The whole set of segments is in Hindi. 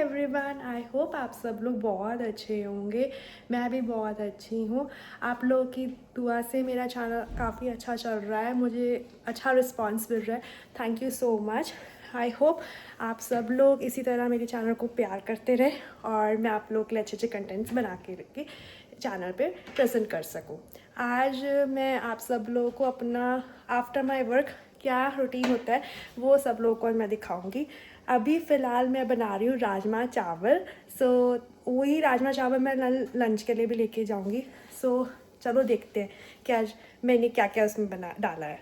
एवरीवन, आई होप आप सब लोग बहुत अच्छे होंगे। मैं भी बहुत अच्छी हूँ। आप लोगों की दुआ से मेरा चैनल काफ़ी अच्छा चल रहा है, मुझे अच्छा रिस्पांस मिल रहा है। Thank you so much. I hope आप सब लोग इसी तरह मेरे चैनल को प्यार करते रहे और मैं आप लोगों के लिए अच्छे अच्छे कंटेंट्स बना के चैनल पे प्रेजेंट कर सकूँ। आज मैं आप सब लोगों को अपना आफ्टर माय वर्क क्या रूटीन होता है वो सब लोगों को मैं दिखाऊंगी। अभी फ़िलहाल मैं बना रही हूँ राजमा चावल। सो वही राजमा चावल मैं लंच के लिए भी लेके जाऊँगी। सो चलो देखते हैं कि आज मैंने क्या क्या उसमें बना डाला है।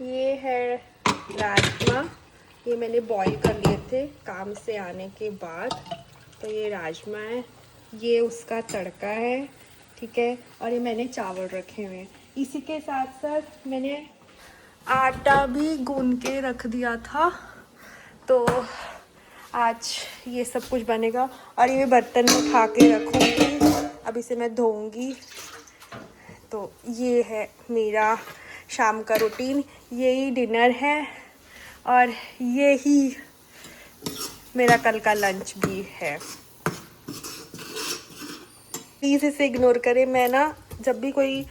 ये है राजमा, ये मैंने बॉईल कर लिए थे काम से आने के बाद। तो ये राजमा है, ये उसका तड़का है, ठीक है। और ये मैंने चावल रखे हुए हैं। इसी के साथ साथ मैंने आटा भी गूंद के रख दिया था। तो आज ये सब कुछ बनेगा और ये बर्तन में उठा के रखूँगी। अब इसे मैं धोऊंगी। तो ये है मेरा शाम का रूटीन, यही डिनर है और यही मेरा कल का लंच भी है। प्लीज़ इसे इग्नोर करें। मैं ना जब भी कोई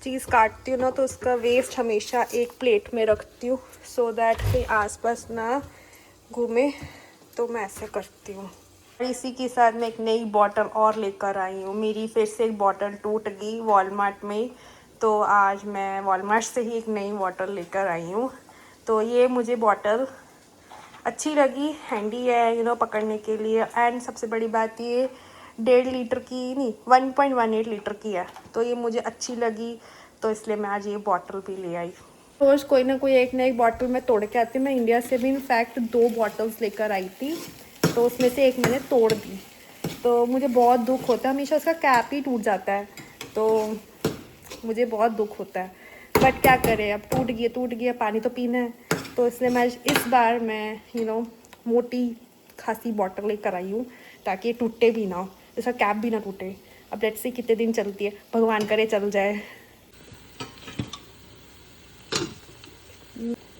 चीज़ काटती हूँ ना तो उसका वेस्ट हमेशा एक प्लेट में रखती हूँ, सो दैट के आसपास ना घूमे। तो मैं ऐसे करती हूँ। इसी के साथ मैं एक नई बॉटल और लेकर आई हूँ। मेरी फिर से एक बॉटल टूट गई वॉलमार्ट में, तो आज मैं वॉलमार्ट से ही एक नई बॉटल लेकर आई हूँ। तो ये मुझे बॉटल अच्छी लगी, हैंडी है पकड़ने के लिए। एंड सबसे बड़ी बात ये 1.5 लीटर की नहीं 1.18 लीटर की है, तो ये मुझे अच्छी लगी, तो इसलिए मैं आज ये बॉटल भी ले आई। रोज़ कोई ना कोई एक ना एक बॉटल मैं तोड़ के आती हूँ। मैं इंडिया से भी इनफैक्ट 2 बॉटल्स लेकर आई थी, तो उसमें से एक मैंने तोड़ दी। तो मुझे बहुत दुख होता है, हमेशा उसका कैप ही टूट जाता है, तो मुझे बहुत दुख होता है। बट क्या करें, अब टूट गया, पानी तो पीना है। तो इसलिए मैं इस बार मैं मोटी खासी बॉटल लेकर आई हूँ, ताकि ये टूटे भी ना हो, इसका कैप भी ना टूटे। अब लेट्स सी कितने दिन चलती है, भगवान करे चल जाए।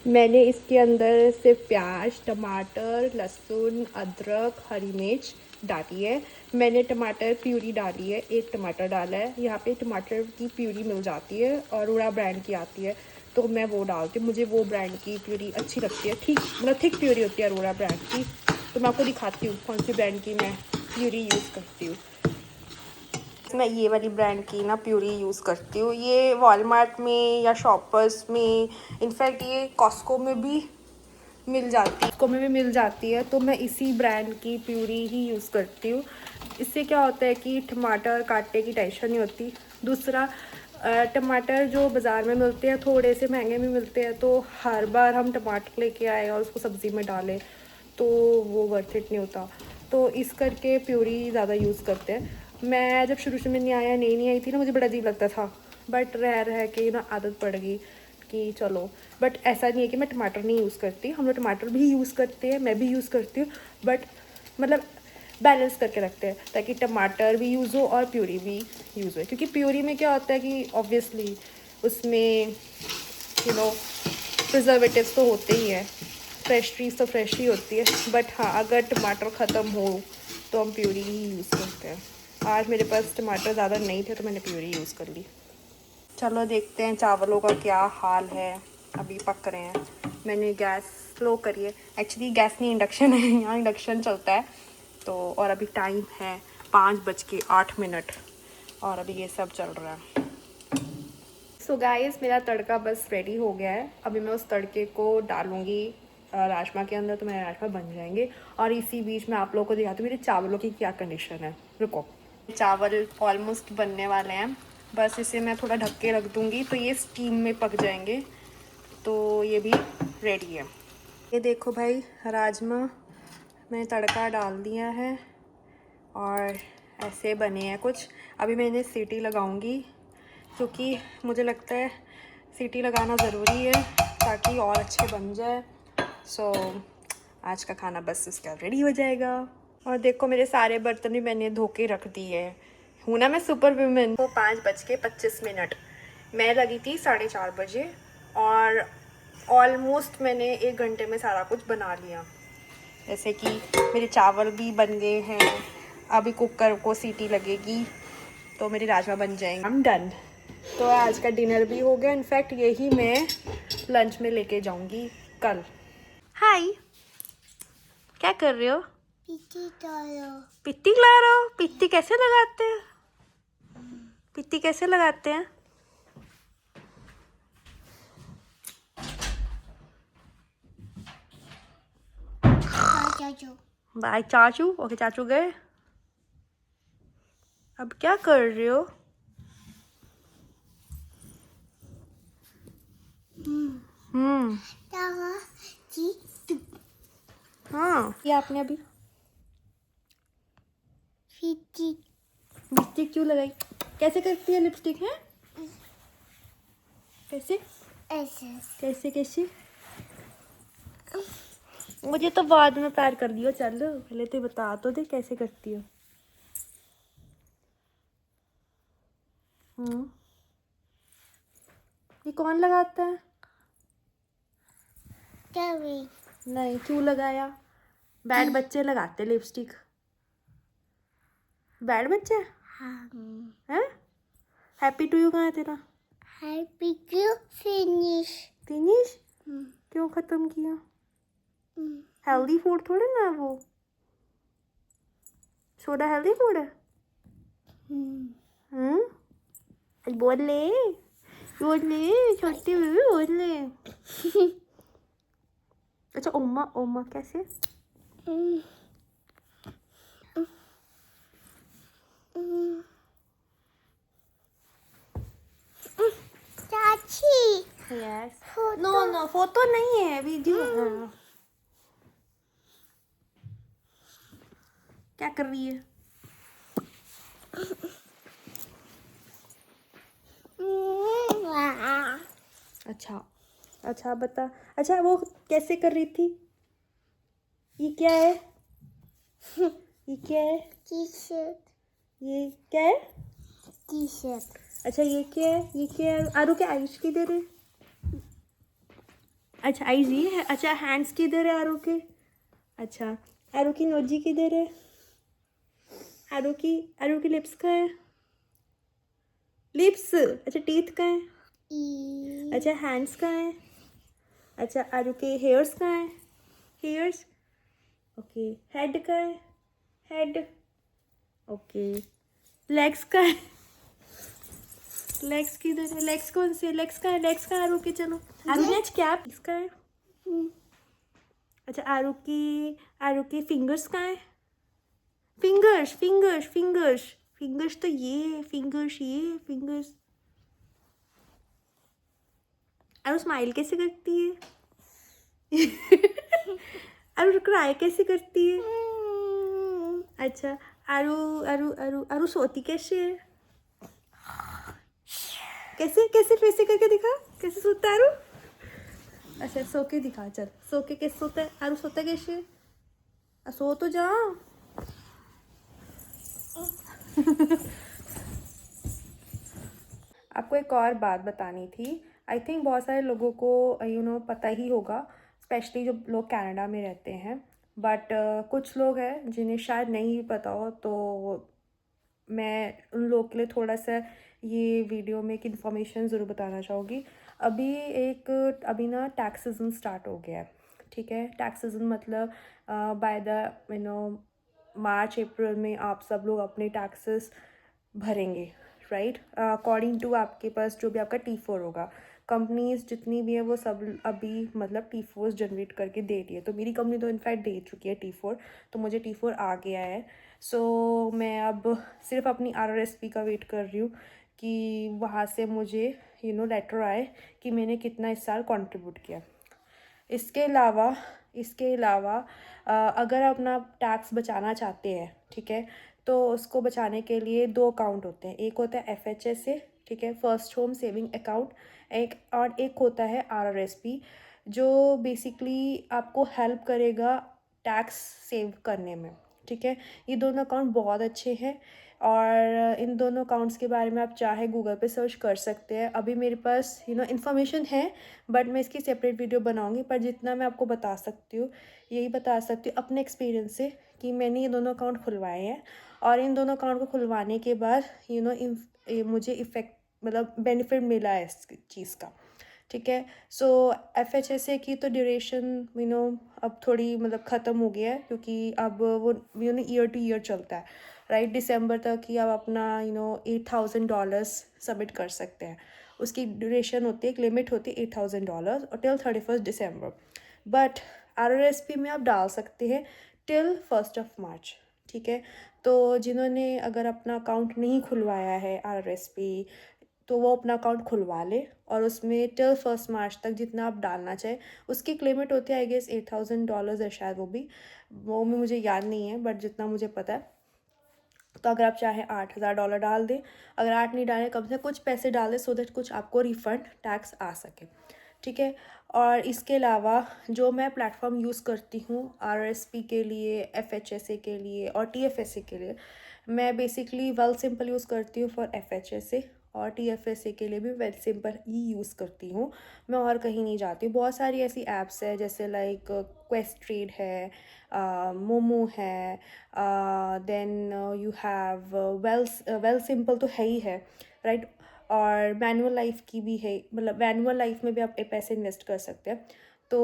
मैंने इसके अंदर सिर्फ प्याज, टमाटर, लहसुन, अदरक, हरी मिर्च डाली है। मैंने टमाटर प्यूरी डाली है, एक टमाटर डाला है। यहाँ पे टमाटर की प्यूरी मिल जाती है, अरोड़ा ब्रांड की आती है, तो मैं वो डालती हूँ। मुझे वो ब्रांड की प्यूरी अच्छी लगती है, ठीक मतलब थिक प्यूरी होती है अरोड़ा ब्रांड की। तो मैं आपको दिखाती हूँ कौन सी ब्रांड की मैं प्यूरी यूज़ करती हूँ। मैं ये वाली ब्रांड की ना प्यूरी यूज़ करती हूँ। ये वॉलमार्ट में या शॉपर्स में, इनफैक्ट ये कॉस्को में भी मिल जाती है, तो मैं इसी ब्रांड की प्यूरी ही यूज़ करती हूँ। इससे क्या होता है कि टमाटर काटने की टेंशन नहीं होती। दूसरा, टमाटर जो बाज़ार में मिलते हैं थोड़े से महंगे में मिलते हैं, तो हर बार हम टमाटर लेके आए और उसको सब्ज़ी में डालें तो वो वर्थ इट नहीं होता। तो इस करके प्यूरी ज़्यादा यूज़ करते हैं। मैं जब शुरू में नहीं आई थी ना, मुझे बड़ा अजीब लगता था, बट रह के ना आदत पड़ गई कि चलो। बट ऐसा नहीं है कि मैं टमाटर नहीं यूज़ करती, हम लोग टमाटर भी यूज़ करते हैं, मैं भी यूज़ करती हूँ, बट मतलब बैलेंस करके रखते हैं ताकि टमाटर भी यूज़ हो और प्यूरी भी यूज़ हो। क्योंकि प्यूरी में क्या होता है कि ऑब्वियसली उसमें प्रिजर्वेटिव्स तो होते ही हैं, फ्रेश चीज़ तो फ्रेश ही होती है। बट हाँ, अगर टमाटर ख़त्म हो तो हम प्यूरी ही यूज़ करते हैं। आज मेरे पास टमाटर ज़्यादा नहीं थे तो मैंने प्यूरी यूज़ कर ली। चलो देखते हैं चावलों का क्या हाल है। अभी पक रहे हैं। मैंने गैस स्लो करी है, एक्चुअली गैस नहीं इंडक्शन है, यहाँ इंडक्शन चलता है। तो और अभी टाइम है 5:08 और अभी ये सब चल रहा है। सो गाइस, मेरा तड़का बस रेडी हो गया है। अभी मैं उस तड़के को डालूँगी राजमा के अंदर, तो मेरे राजमा बन जाएंगे। और इसी बीच में आप लोगों को दिखाती हूँ मेरे चावलों की क्या कंडीशन है। रुको, चावल ऑलमोस्ट बनने वाले हैं, बस इसे मैं थोड़ा ढक के रख दूँगी तो ये स्टीम में पक जाएंगे। तो ये भी रेडी है। ये देखो भाई, राजमा मैंने तड़का डाल दिया है और ऐसे बने हैं कुछ। अभी मैं इन्हें सीटी लगाऊंगी, क्योंकि मुझे लगता है सीटी लगाना ज़रूरी है ताकि और अच्छे बन जाए। सो आज का खाना बस इसका रेडी हो जाएगा। और देखो, मेरे सारे बर्तन भी मैंने धो के रख दिए। हूँ ना मैं सुपर वुमेन। तो 5:25 मैं लगी थी 4:30 बजे और ऑलमोस्ट मैंने 1 घंटे में सारा कुछ बना लिया। जैसे कि मेरे चावल भी बन गए हैं, अभी कुकर को सीटी लगेगी तो मेरे राजमा बन जाएंगे। I am done. तो आज का डिनर भी हो गया, इनफैक्ट यही मैं लंच में लेके जाऊंगी कल। हाय, क्या कर रहे हो? पित्ती ला रहे हो? पित्ती कैसे लगाते हैं? पित्ती कैसे लगाते हैं? बाय चाचू। ओके, चाचू गए। अब क्या कर रहे हो? हम्म। हाँ, ये आपने अभी लिपस्टिक क्यों लगाई? कैसे करती है लिपस्टिक है? कैसे कैसे कैसे? मुझे तो बाद में प्यार कर दियो। चलो पहले तो बता तो दे कैसे करती हो। ये कौन लगाता है? नहीं, क्यों लगाया? बैड बच्चे लगाते लिपस्टिक। बैड बच्चे हैं? हैप्पी टू यू कहाँ है तेरा? फिनिश क्यों खत्म किया? हेल्दी फूड थोड़े ना है वो। सोडा हेल्दी फूड है? बोल ले छोटी बेबी, बोल ले। अच्छा, ओमा ओमा कैसे? यस। नो नो, फोटो नहीं है, वीडियो है। क्या कर रही है? अच्छा अच्छा बता। अच्छा, वो कैसे कर रही थी? ये क्या है? ये क्या है? ये क्या है? अच्छा, ये क्या है? ये क्या है? आरू के आयुष किधर है? अच्छा, आइज ये है। अच्छा, हैंड्स किधर है आरू के? अच्छा, आरू की नोजी किधर है? आरू की लिप्स कहाँ है? लिप्स। अच्छा, टीथ कहाँ है? अच्छा, हैंड्स कहाँ है? अच्छा, आरू के हेयर्स कहाँ है? हेयर्स। ओके, हेड कहाँ है? हेड। ओके, लेग्स कहाँ है? लेग्स किधर है? लेग्स कौन से? लेग्स कहाँ है? लेग्स कहाँ? आरू के चलो। आरू ने आज कैप इसका है। अच्छा, आरू की फिंगर्स कहाँ है? फिंगर्स फिंगर्स फिंगर्स फिंगर्स तो ये है, फिंगर्स ये है, फिंगर्स। आरू स्माइल कैसे करती है? आरू क्राई कैसे करती है? अच्छा, आरू आरू आरू आरू सोती कैसे है? कैसे कैसे कैसे करके दिखा, कैसे सोता है आरू? अच्छा, सो के दिखा। चल, सो के कैसे सोता है आरू? सोता कैसे है? सो तो जा। आपको एक और बात बतानी थी। आई थिंक बहुत सारे लोगों को पता ही होगा, स्पेशली जो लोग कनाडा में रहते हैं। बट कुछ लोग हैं जिन्हें शायद नहीं पता हो, तो मैं उन लोगों के लिए थोड़ा सा ये वीडियो में एक इन्फॉर्मेशन ज़रूर बताना चाहूँगी। अभी ना टैक्स सीजन स्टार्ट हो गया है, ठीक है। टैक्स सीजन मतलब बाय द मार्च अप्रैल में आप सब लोग अपने टैक्सेस भरेंगे, राइट। अकॉर्डिंग टू आपके पास जो भी आपका T4 होगा, कंपनीज जितनी भी है वो सब अभी मतलब T4 जनरेट करके दे रही है। तो मेरी कंपनी तो इनफैक्ट दे चुकी है T4, तो मुझे T4 आ गया है। सो मैं अब सिर्फ अपनी RRSP का वेट कर रही हूँ कि वहाँ से मुझे लेटर आए कि मैंने कितना इस साल कंट्रीब्यूट किया। इसके अलावा अगर आप अपना टैक्स बचाना चाहते हैं, ठीक है, तो उसको बचाने के लिए 2 अकाउंट होते हैं। एक होता है FHSA, ठीक है, फर्स्ट होम सेविंग अकाउंट। एक होता है RRSP, जो बेसिकली आपको हेल्प करेगा टैक्स सेव करने में, ठीक है। ये दोनों अकाउंट बहुत अच्छे हैं और इन दोनों अकाउंट्स के बारे में आप चाहे गूगल पे सर्च कर सकते हैं। अभी मेरे पास इन्फॉर्मेशन है, बट मैं इसकी सेपरेट वीडियो बनाऊंगी। पर जितना मैं आपको बता सकती हूँ, यही बता सकती हूँ अपने एक्सपीरियंस से कि मैंने ये दोनों अकाउंट खुलवाए हैं और इन दोनों अकाउंट को खुलवाने के बाद मुझे इफ़ेक्ट मतलब बेनिफिट मिला है इस चीज़ का, ठीक है। सो FHSA की तो ड्यूरेशन अब थोड़ी मतलब ख़त्म हो गया है, क्योंकि अब वो ईयर टू ईयर चलता है, राइट। दिसंबर तक ही आप अपना $8,000 सबमिट कर सकते हैं। उसकी ड्यूरेशन होती है, एक लिमिट होती है $8,000 और टिल 31 दिसंबर। बट RRSP में आप डाल सकते हैं टिल 1 मार्च, ठीक है। तो जिन्होंने अगर अपना अकाउंट नहीं खुलवाया है RRSP, तो वो अपना अकाउंट खुलवा ले और उसमें टिल 1 मार्च तक जितना आप डालना चाहे। उसकी एक लिमिट होती है, आई गेस $8,000 है शायद, वो मुझे याद नहीं है, बट जितना मुझे पता है। तो अगर आप चाहें $8,000 डाल दें, अगर 8 नहीं डालें कम से कुछ पैसे डाल दें, सो दैट कुछ आपको रिफ़ंड टैक्स आ सके, ठीक है। और इसके अलावा जो मैं प्लेटफॉर्म यूज़ करती हूँ RRSP के लिए, FHSA के लिए और TFSA के लिए, मैं बेसिकली वेल सिंपल यूज़ करती हूँ फॉर FHSA, और TFSA के लिए भी वेल सिंपल ही यूज़ करती हूँ। मैं और कहीं नहीं जाती हूँ। बहुत सारी ऐसी ऐप्स है जैसे लाइक क्वेस्ट्रेड है, मोमो है, then you have well simple तो है ही है, राइट। और मैनुअल लाइफ की भी है, मतलब मैनुअल लाइफ में भी आप पैसे इन्वेस्ट कर सकते हैं। तो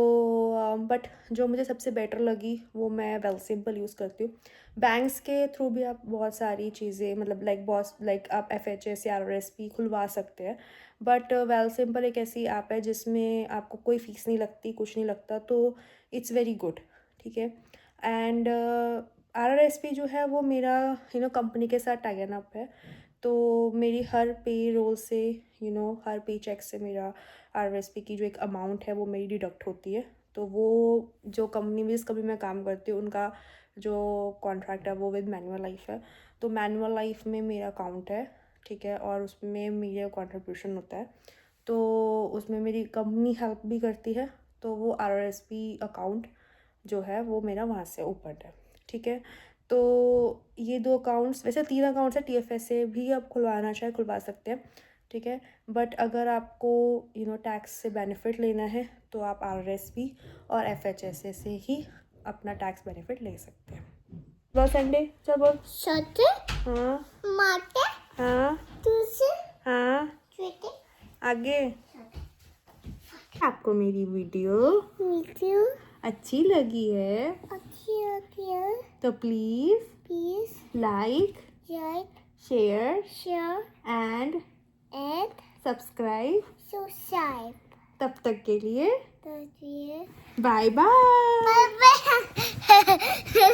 बट जो मुझे सबसे बेटर लगी वो मैं वेल सिंपल यूज़ करती हूँ। बैंक्स के थ्रू भी आप बहुत सारी चीज़ें मतलब लाइक आप FHS या RRSP खुलवा सकते हैं, बट वेल सिंपल एक ऐसी ऐप है जिसमें आपको कोई फ़ीस नहीं लगती, कुछ नहीं लगता, तो इट्स वेरी गुड, ठीक है। एंड RRSP जो है वो मेरा कंपनी के साथ टाई एन अप है, तो मेरी हर पे रोल से हर पे चेक से मेरा RRSP की जो एक अमाउंट है वो मेरी डिडक्ट होती है। तो वो जो कंपनी में जिस कंपनी में काम करती हूँ उनका जो कॉन्ट्रैक्ट है वो विद मैनुअल लाइफ है, तो मैनुअल लाइफ में मेरा अकाउंट है, ठीक है, और उसमें मेरा कंट्रीब्यूशन होता है, तो उसमें मेरी कंपनी हेल्प भी करती है। तो वो RRSP अकाउंट जो है वो मेरा वहाँ से ओपन है, ठीक है। तो ये 2 अकाउंट्स, वैसे 3 अकाउंट्स है, TFSA भी आप खुलवाना चाहे खुलवा सकते हैं, ठीक है। बट अगर आपको टैक्स से बेनिफिट लेना है तो आप RRSP और FHSA से ही अपना टैक्स बेनिफिट ले सकते हैं। बोल संडे, चल बोल। सटे हाँ माटे हाँ तुसे हाँ, चुटे आगे। आपको मेरी वीडियो वीडियो अच्छी लगी है अच्छी तो please please like, like share share and and subscribe. Subscribe तब तक के लिए तो ये बाय बाय। Bye bye